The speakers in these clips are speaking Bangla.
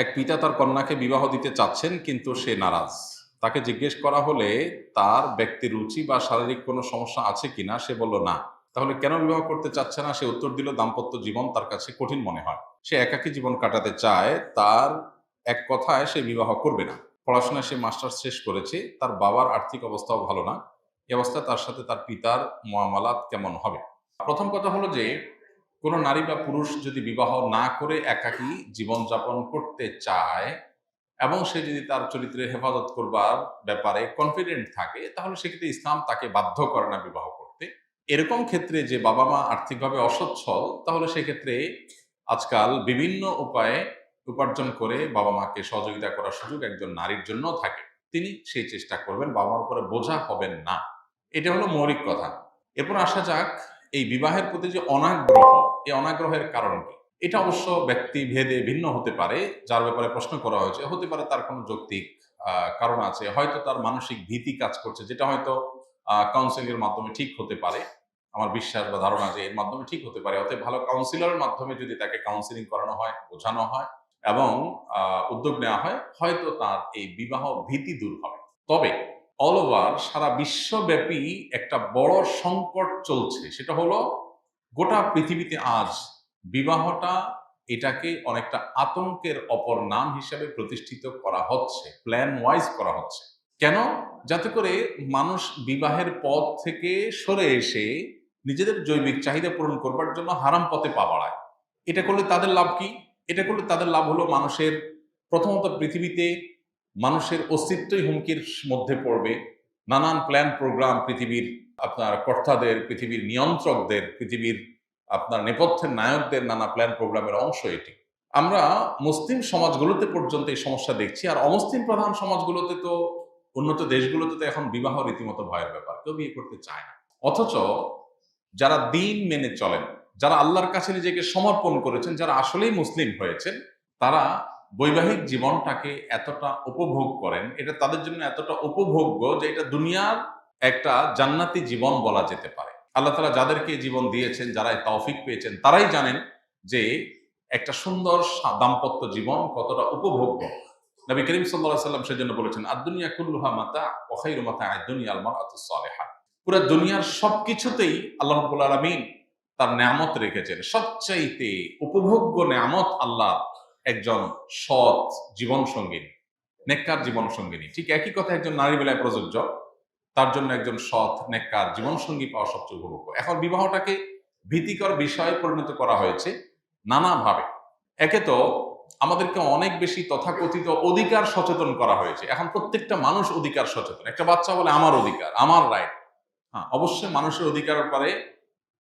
এক পিতা তার কন্যাকে বিবাহ দিতে চাচ্ছেন কিন্তু সে নারাজ। তাকে জিজ্ঞেস করা হলে তার ব্যক্তি রুচি বা শারীরিক কোনো সমস্যা আছে কিনা, সে বলল না। তাহলে কেন বিবাহ করতে চাচ্ছে না? সে উত্তর দিল, দাম্পত্য জীবন তার কাছে কঠিন মনে হয়। সে একাকী জীবন কাটাতে চায়। তার এক কথায় সে বিবাহ করবে না। পড়াশোনায় সে মাস্টার্স শেষ করেছে। তার বাবার আর্থিক অবস্থাও ভালো না। এই অবস্থায় তার সাথে তার পিতার মুআমালাত কেমন হবে? প্রথম কথা হলো যে কোনো নারী বা পুরুষ যদি বিবাহ না করে একাকী জীবনযাপন করতে চায় এবং সে যদি তার চরিত্রের হেফাজত করবার ব্যাপারে কনফিডেন্ট থাকে, তাহলে সেক্ষেত্রে ইসলাম তাকে বাধ্য করে না বিবাহ করতে। এরকম ক্ষেত্রে যে বাবা মা আর্থিকভাবে অসচ্ছল, তাহলে সেক্ষেত্রে আজকাল বিভিন্ন উপায়ে উপার্জন করে বাবা মাকে সহযোগিতা করার সুযোগ একজন নারীর জন্য থাকে। তিনি সেই চেষ্টা করবেন, বাবা মার উপরে বোঝা হবেন না। এটা হলো মৌলিক কথা। এরপর আসা যাক এই বিবাহের প্রতি যে অনাগ্রহ, এই অনাগ্রহের কারণ কি? এটা অবশ্য ব্যক্তি ভেদে ভিন্ন হতে পারে। যার ব্যাপারে প্রশ্ন করা হয়েছে, হতে পারে তার কোনো যৌক্তিক কারণ আছে। হয়তো তার মানসিক ভীতি কাজ করছে, যেটা হয়তো কাউন্সেলিং এর মাধ্যমে ঠিক হতে পারে। আমার বিশ্বাস বা ধারণা যে এর মাধ্যমে ঠিক হতে পারে। অতএব ভালো কাউন্সিলরের মাধ্যমে যদি তাকে কাউন্সেলিং করানো হয়, বোঝানো হয় এবং উদ্যোগ নেওয়া হয়, হয়তো তার এই বিবাহ ভীতি দূর হবে। তবে অল ওভার সারা বিশ্বব্যাপী একটা বড় সংকট চলছে। সেটা হলো গোটা পৃথিবীতে আজ বিবাহটা, এটাকে অনেকটা আতঙ্কের অপর নাম হিসেবে প্রতিষ্ঠিত করা হচ্ছে, প্ল্যান ওয়াইজ করা হচ্ছে। কেন? যাতে করে মানুষ বিবাহের পথ থেকে সরে এসে নিজেদের জৈবিক চাহিদা পূরণ করবার জন্য হারাম পথে পা বাড়ায়। এটা করলে তাদের লাভ কি? এটা করলে তাদের লাভ হলো মানুষের, প্রথমত পৃথিবীতে মানুষের অস্তিত্বই হুমকির মধ্যে পড়বে। নানান প্ল্যান প্রোগ্রাম পৃথিবীর আপনার কর্তাদের, পৃথিবীর নিয়ন্ত্রকদের, পৃথিবীর আপনার নেপথ্যের নায়কদের নানা প্ল্যান প্রোগ্রামের অংশ এটি। আমরা মুসলিম সমাজগুলোতে পর্যন্ত এই সমস্যা দেখছি। আর অমুসলিম প্রধান সমাজগুলোতে তো, উন্নত দেশগুলোতে তো এখন বিবাহ রীতিমতো ভয়ের ব্যাপার। কেউ বিয়ে করতে চায় না। অথচ যারা দিন মেনে চলেন, যারা আল্লাহর কাছে নিজেকে সমর্পণ করেছেন, যারা আসলেই মুসলিম হয়েছেন, তারা বৈবাহিক জীবনটাকে এতটা উপভোগ করেন, এটা তাদের জন্য এতটা উপভোগ্য যে এটা দুনিয়ার একটা জান্নাতি জীবন বলা যেতে পারে। আল্লাহ তাআলা যাদেরকে এই জীবন দিয়েছেন, যারা এই তৌফিক পেয়েছেন, তারাই জানেন যে একটা সুন্দর দাম্পত্য জীবন কতটা উপভোগ্য। নবী করিম সাল্লাল্লাহু আলাইহি ওয়াসাল্লাম সেজন্য বলেছেন, আদ-দুনিয়া কুল্লুহা মাতা ওয়া খায়রু মাতা'আদ দুনিয়া আল মারআতুস সালিহা। পুরা দুনিয়ার সবকিছুতেই আল্লাহ রাব্বুল আলামিন তার নেয়ামত রেখেছেন। সবচাইতে উপভোগ্য নেয়ামত আল্লাহ একজন সৎ জীবন সঙ্গিনী, নেককার জীবন সঙ্গিনী। ঠিক একই কথা একজন নারী বেলায় প্রযোজ্য। তার জন্য একজন সৎ নেককার জীবন সঙ্গী পাওয়া সবচেয়ে উপভোগ্য। এখন বিবাহটাকে ভীতিকর বিষয়ে পরিণত করা হয়েছে নানাভাবে। একে তো আমাদেরকে অনেক বেশি তথাকথিত অধিকার সচেতন করা হয়েছে। এখন প্রত্যেকটা মানুষ অধিকার সচেতন। একটা বাচ্চা বলে আমার অধিকার, আমার রাইট। হ্যাঁ, অবশ্যই মানুষের অধিকার ব্যাপারে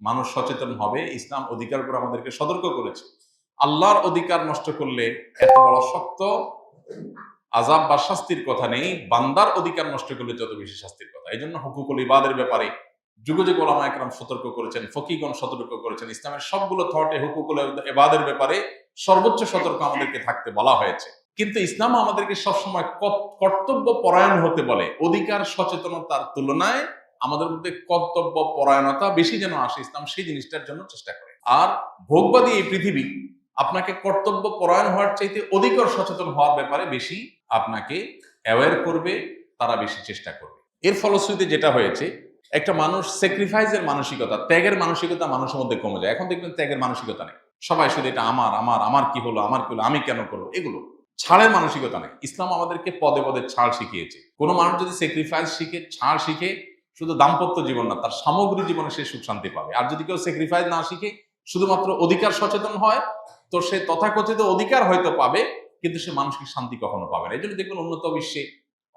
মানুষ সচেতন হবে। ইসলাম অধিকার উপর আমাদেরকে সতর্ক করেছে। আল্লাহর অধিকার নষ্ট করলে এত বড় শক্ত আযাব বা শাস্তির কথা নেই, বান্দার অধিকার নষ্ট করলে যত বেশি শাস্তির কথা। এজন্য হুকুকুল ইবাদের ব্যাপারে যুগে যুগে ওলামায়ে কেরাম সতর্ক করেছেন, ফকিহগণ সতর্ক করেছেন। ইসলামের সবগুলো থটে হুকুকুল ইবাদের ব্যাপারে সর্বোচ্চ সতর্ক আমাদেরকে থাকতে বলা হয়েছে। কিন্তু ইসলাম আমাদেরকে সবসময় কর্তব্য পরায়ণ হতে বলে। অধিকার সচেতনতার তুলনায় আমাদের মধ্যে কর্তব্য পরায়ণতা বেশি যেন আসে, ইসলাম সেই জিনিসটার জন্য চেষ্টা করে। আর ভোগবাদী এই পৃথিবী আপনাকে কর্তব্য পরায়ণ হওয়ার চাইতে অধিকার সচেতন হওয়ার ব্যাপারে বেশি আপনাকে অ্যাওয়্যার করবে, তারা বেশি চেষ্টা করবে। এর ফলশ্রুতিতে যেটা হয়েছে, একটা মানুষ স্যাক্রিফাইসের মানসিকতা, ত্যাগের মানসিকতা মানুষের মধ্যে কমে যায়। এখন দেখবেন ত্যাগের মানসিকতা নেই। সবাই শুধু এটা আমার আমার আমার কি হলো, আমার কি হলো, আমি কেন করবো, এগুলো ছাড়ের মানসিকতা নেই। ইসলাম আমাদেরকে পদে পদে ছাড় শিখিয়েছে। কোনো মানুষ যদি স্যাক্রিফাইস শিখে, ছাড় শিখে, শুধু দাম্পত্য জীবন না, তার সামগ্রিক জীবনে সে সুখ শান্তি পাবে। আর যদি কেউ স্যাক্রিফাইস না শিখে, শুধুমাত্র অধিকার সচেতন হয়, তো সে তথাকথিত অধিকার হয়তো পাবে, কিন্তু সে মানসিক শান্তি কখনো পাবে না। এই জন্য দেখবেন উন্নত বিশ্বে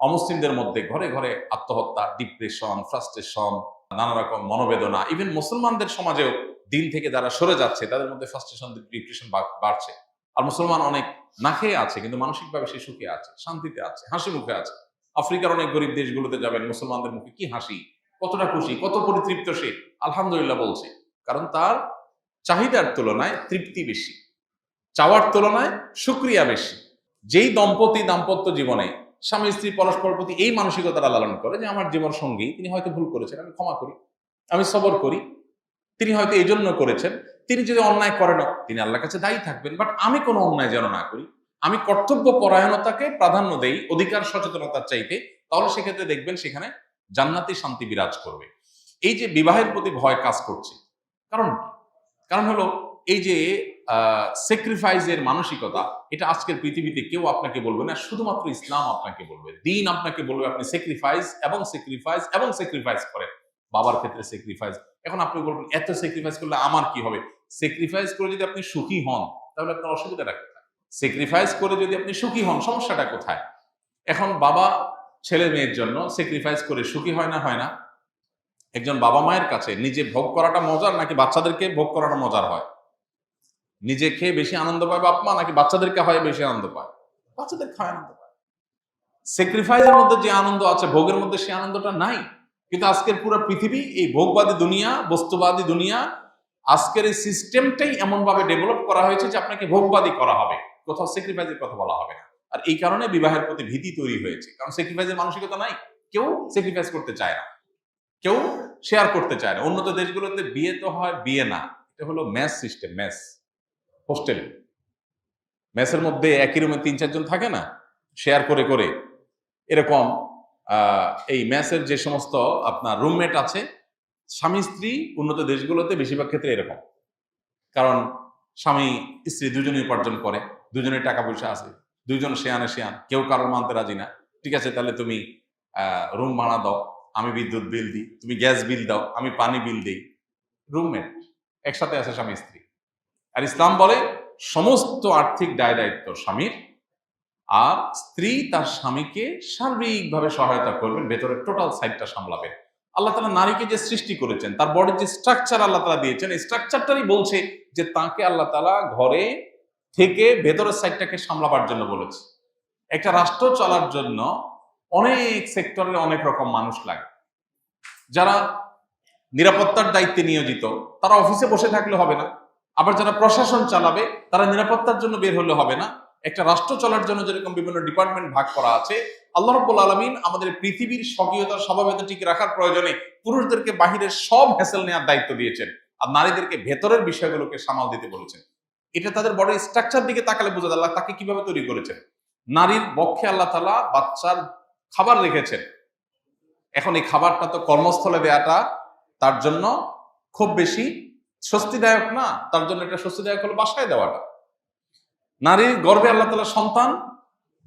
অমুসলিমদের মধ্যে ঘরে ঘরে আত্মহত্যা, ডিপ্রেশন, ফ্রাস্ট্রেশন, নানা রকম মনোবেদনা। ইভেন মুসলমানদের সমাজেও দিন থেকে যারা সরে যাচ্ছে, তাদের মধ্যে ফ্রাস্ট্রেশন, ডিপ্রেশন বাড়ছে। আর মুসলমান অনেক না খেয়ে আছে, কিন্তু মানসিকভাবে সে সুখে আছে, শান্তিতে আছে, হাসি মুখে আছে। আফ্রিকার অনেক গরিব দেশগুলোতে যাবেন, মুসলমানদের মুখে কি হাসি, কতটা খুশি, কত পরিতৃপ্ত সে আলহামদুলিল্লাহ বলছে। কারণ তার চাহিদার তুলনায় তৃপ্তি বেশি, চাওয়ার তুলনায় শুকরিয়া বেশি। যেই দম্পতি দাম্পত্য জীবনে স্বামী স্ত্রী পরস্পর প্রতি এই মানসিকতাটা লালন করে যে আমার জীবন সঙ্গী, তিনি হয়তো ভুল করেছেন, আমি ক্ষমা করি, আমি সবর করি, তিনি হয়তো এই জন্য করেছেন, তিনি যদি অন্যায় করেন তিনি আল্লাহর কাছে দায়ী থাকবেন, বাট আমি কোনো অন্যায় যেন না করি। আমি কর্তব্য পরায়ণতাকে প্রাধান্য দেই অধিকার সচেতনতার চাইতে, তাহলে সেক্ষেত্রে দেখবেন সেখানে জান্নাতি শান্তি বিরাজ করবে। এই যে বিবাহের প্রতি ভয় কাজ করছে, কারণ কি? কারণ হলো এই যে স্যাক্রিফাইসের মানসিকতা, এটা আজকের পৃথিবীতে কেউ আপনাকে বলবে না, শুধুমাত্র ইসলাম আপনাকে বলবে, দিন আপনাকে বলবে আপনি স্যাক্রিফাইস এবং স্যাক্রিফাইস এবং স্যাক্রিফাইস করেন। বাবার ক্ষেত্রে স্যাক্রিফাইস, এখন আপনি বলবেন এত স্যাক্রিফাইস করলে আমার কি হবে? স্যাক্রিফাইস করে যদি আপনি সুখী হন তাহলে আপনার অসুবিধাটা কোথায়? স্যাক্রিফাইস করে যদি আপনি সুখী হন, সমস্যাটা কোথায়? এখন বাবা ছেলে মেয়ের জন্য স্যাক্রিফাইস করে সুখী হয় না, হয় না? একজন বাবা মায়ের কাছে নিজে ভোগ করাটা মজার নাকি বাচ্চাদেরকে ভোগ করাটা মজার হয়? নিজে খেয়ে বেশি আনন্দ পায় বাপ মা নাকি বাচ্চাদেরকে হয় বেশি আনন্দ পায়? বাচ্চাদের খায় আনন্দ পায়। স্যাক্রিফাইসের মধ্যে যে আনন্দ আছে ভোগের মধ্যে সেই আনন্দটা নাই। কিন্তু আজকের পুরো পৃথিবী এই ভোগবাদী দুনিয়া, বস্তুবাদী দুনিয়া, আজকের এই সিস্টেমটাই এমন ভাবে ডেভেলপ করা হয়েছে যে আপনাকে ভোগবাদী করা হবে, কোথাও স্যাক্রিফাইসের কথা বলা হবে না। আর এই কারণে বিবাহের প্রতি ভীতি তৈরি হয়েছে, কারণ স্যাক্রিফাইসের মানসিকতা নাই। কেউ স্যাক্রিফাইস করতে চায় না, কেউ শেয়ার করতে চায় না। উন্নত দেশগুলোতে বিয়ে তো হয়, বিয়ে না, এটা হলো মেস সিস্টেম, মেস হোস্টেল। মেসের মধ্যে একই রুমে ৩-৪ জন থাকে না, শেয়ার করে করে, এরকম এই মেসের যে সমস্ত আপনার রুমমেট আছে, স্বামী স্ত্রী উন্নত দেশগুলোতে বেশিরভাগ ক্ষেত্রে এরকম। কারণ স্বামী স্ত্রী দুজনেই উপার্জন করে, দুজনের টাকা পয়সা আছে, দুইজন শেয়ানে শেয়ান, কেউ কারোর মানতে রাজি না। ঠিক আছে, তাহলে তুমি রুম ভাড়া দাও, আমি বিদ্যুৎ বিল দিই, তুমি গ্যাস বিল দাও, আমি পানি বিল দিই। রুমমেট একসাথে আছে স্বামী স্ত্রী। আর ইসলাম বলে সমস্ত আর্থিক দায় দায়িত্ব স্বামীর, আর স্ত্রী তার স্বামীকে সার্বিকভাবে সহায়তা করবেন, ভেতরের টোটাল সাইডটা সামলাবেন। আল্লাহ তাআলা নারীকে যে সৃষ্টি করেছেন, তার বডির যে স্ট্রাকচার আল্লাহ তাআলা দিয়েছেন, এই স্ট্রাকচারটারই বলছে যে তাকে আল্লাহ তাআলা ঘরে থেকে ভেতরের সাইডটাকে সামলাবার জন্য বলেছে। একটা রাষ্ট্র চলার জন্য অনেক সেক্টরের অনেক রকম মানুষ লাগে। যারা নিরাপত্তার দায়িত্বে নিয়োজিত তারা অফিসে বসে থাকলে হবে না, আবার যারা প্রশাসন চালাবে তারা নিরাপত্তার জন্য বের হলে হবে না। একটা রাষ্ট্র চলার জন্য যেরকম বিভিন্ন ডিপার্টমেন্ট ভাগ করা আছে, আল্লাহ রাব্বুল আলামিন আমাদের পৃথিবীর স্বকীয়তা স্বভাবতা ঠিক রাখার প্রয়োজনে পুরুষদেরকে বাহিরের সব হ্যাসেল নেওয়ার দায়িত্ব দিয়েছেন, আর নারীদেরকে ভেতরের বিষয়গুলোকে সামাল দিতে বলেছেন। এটা তাদের বডির স্ট্রাকচার দিকে তাকালে বোঝা যায় আল্লাহ তাকে কিভাবে তৈরি করেছেন। নারীর বক্ষে আল্লাহ তাআলা বাচ্চার খাবার রেখেছেন। এখন এই খাবারটা তো কর্মস্থলে দেয়াটা তার জন্য খুব বেশি স্বস্তিদায়ক না, তার জন্য এটা স্বস্তিদায়ক হলো বাসায় দেওয়াটা। নারীর গর্ভে আল্লাহ তাআলা সন্তান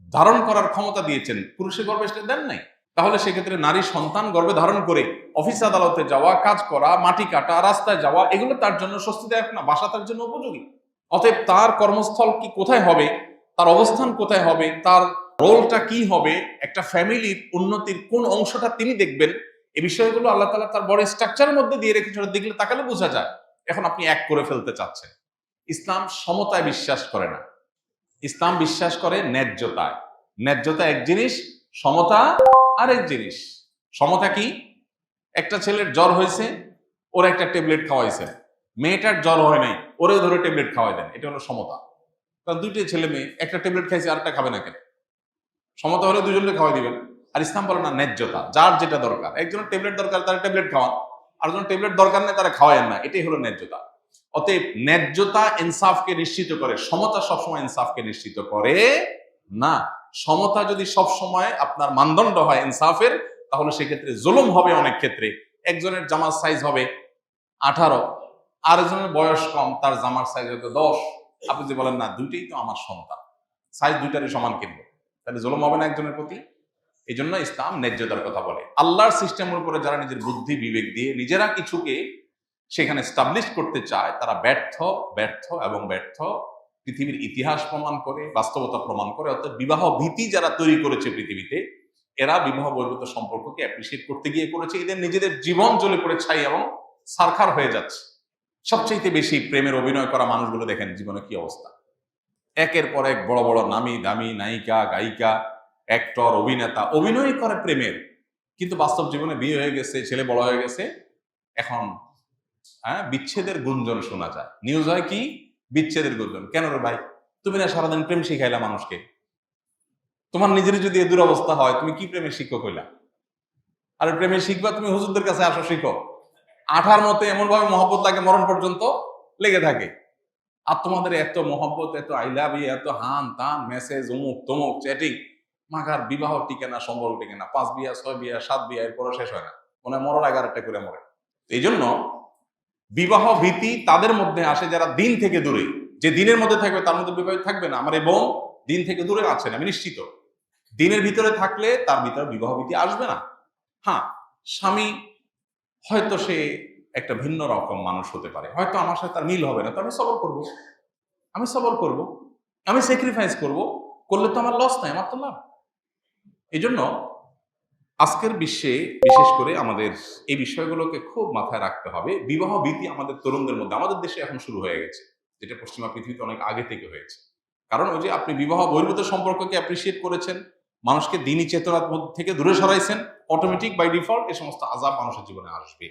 ধারণ করার ক্ষমতা দিয়েছেন, পুরুষের গর্ভে সেটা দেন নাই। তাহলে সেক্ষেত্রে নারী সন্তান গর্ভে ধারণ করে অফিস আদালতে যাওয়া, কাজ করা, মাটি কাটা, রাস্তায় যাওয়া, এগুলো তার জন্য স্বস্তিদায়ক না, বাসা তার জন্য উপযোগী। অতএব তার কর্মস্থল কি কোথায় হবে, তার অবস্থান কোথায় হবে, তার রোলটা কি হবে, একটা ফ্যামিলির উন্নতির কোন অংশটা তিনি দেখবেন, এই বিষয়গুলো আল্লাহ তাআলা তার বড় স্ট্রাকচারের মধ্যে দিয়ে রেখেছে। দেখলে তাকালে বোঝা যায়। এখন আপনি এক করে ফেলতে চাচ্ছেন। ইসলাম সমতায় বিশ্বাস করে না, ইসলাম বিশ্বাস করে ন্যায্যতায়। ন্যায্যতা এক জিনিস, সমতা আরেক জিনিস। সমতা কি? একটা ছেলের জ্বর হয়েছে, ওর একটা ট্যাবলেট খাওয়াইছে, মেয়েটার জ্বর হয় নাই, ওরে ধরে ট্যাবলেট খাওয়াই দেন, এটা হলো সমতা। কারণ দুইটা ছেলে মেয়ে, একটা ট্যাবলেট খাইছে আরেকটা খাবে না কেন? সমতা হলে দুজনকে খাওয়াই দিবেন। আর ইসলাম বলে না, ন্যায্যতা, যার যেটা দরকার। একজনের ট্যাবলেট দরকার, তারা ট্যাবলেট খাওয়ান, আরেকজনের ট্যাবলেট দরকার নেই, তারা খাওয়ায়েন না, এটাই হলো ন্যায্যতা। অতএব ন্যায্যতা ইনসাফকে নিশ্চিত করে, সমতা সবসময় ইনসাফকে নিশ্চিত করে না। সমতা যদি সবসময় আপনার মানদণ্ড হয় ইনসাফের, তাহলে সেক্ষেত্রে জুলুম হবে অনেক ক্ষেত্রে। একজনের জামার সাইজ হবে 18, আরেকজনের বয়স কম, তার জামার সাইজ হয়তো 10। আপনি যে বলেন না দুইটাই তো আমার সন্তান, সাইজ দুইটারই সমান কিনবো, তাহলে জুলুম হবে না একজনের প্রতি? এই জন্য ইসলাম ন্যায্যতার কথা বলে। আল্লাহর সিস্টেমের উপরে যারা নিজের বুদ্ধি বিবেক দিয়ে নিজেরা কিছুকে সেখানে স্টাবলিশ করতে চায়, তারা ব্যর্থ, ব্যর্থ এবং ব্যর্থ। পৃথিবীর ইতিহাস প্রমাণ করে, বাস্তবতা প্রমাণ করে। অর্থাৎ বিবাহ ভীতি যারা তৈরি করেছে পৃথিবীতে, এরা বিবাহ বহির্ভূত সম্পর্ককে অ্যাপ্রিসিয়েট করতে গিয়ে করেছে, এদের নিজেদের জীবন জ্বলে পড়ে ছাই এবং সারখার হয়ে যাচ্ছে। সবচেয়ে বেশি প্রেমের অভিনয় করা মানুষগুলো দেখেন জীবনে কি অবস্থা। একের পর এক বড় বড় নামি দামি নায়িকা, গায়িকা, অ্যাক্টর, অভিনেতা অভিনয় করে প্রেমের, কিন্তু বাস্তব জীবনে বিয়ে হয়ে গেছে, ছেলে বড় হয়ে গেছে, এখন বিচ্ছেদের গুঞ্জন শোনা যায়। নিউজ হয় কি? বিচ্ছেদের গুঞ্জন। কেন রে ভাই, তুমি না সারাদিন প্রেম শিখাইলা মানুষকে, তোমার নিজের যদি এ দুরবস্থা হয়, তুমি কি প্রেমের শিক্ষক হইলা? আর প্রেমে শিখবা তুমি হুজুরদের কাছে আসো, শিখো। আঠার মতো এমন ভাবে মহব্বত লাগে, মরণ পর্যন্ত লেগে থাকে। আর তোমাদের এত মহব্বত, এত আই লাভ ইউ, এত হান তান মেসেজ, অমুক তমুক চ্যাটিং, মাগার বিবাহ টিকে না, সম্পর্ক টিকে না। 5 বিয়া 6 বিয়া 7 বিয়া এরপরও শেষ হয় না, মনে হয় মরার আগে আরেকটা করে মরে। এই জন্য বিবাহ ভীতি তাদের মধ্যে আসে যারা দিন থেকে দূরে। যে দিনের মধ্যে থাকবে তার মধ্যে বিবাহ থাকবে না। আমার এই বোন দিন থেকে দূরে আছেন, আমি নিশ্চিত। দিনের ভিতরে থাকলে তার ভিতরে বিবাহ ভীতি আসবে না। হ্যাঁ, স্বামী হয়তো সে একটা ভিন্ন রকম মানুষ হতে পারে, হয়তো আমার সাথে তার মিল হবে না, তো আমি সবর করব, আমি সবর করব, আমি স্যাক্রিফাইস করব। করলে তো আমার লস নাই, আমার তো লাভ। এই জন্য আজকের বিশ্বে বিশেষ করে আমাদের এই বিষয়গুলোকে খুব মাথায় রাখতে হবে। বিবাহ ভীতি আমাদের তরুণদের মধ্যে, আমাদের দেশে এখন শুরু হয়ে গেছে, যেটা পশ্চিমা পৃথিবীতে অনেক আগে থেকে হয়েছে। কারণ ওই যে আপনি বিবাহ বহির্ভূত সম্পর্ককে অ্যাপ্রিসিয়েট করেছেন, মানুষকে দিনই চেতনার মধ্যে থেকে দূরে সরাইছেন, অটোমেটিক বাই ডিফল্ট এ সমস্ত আযাব মানুষের জীবনে আসবে।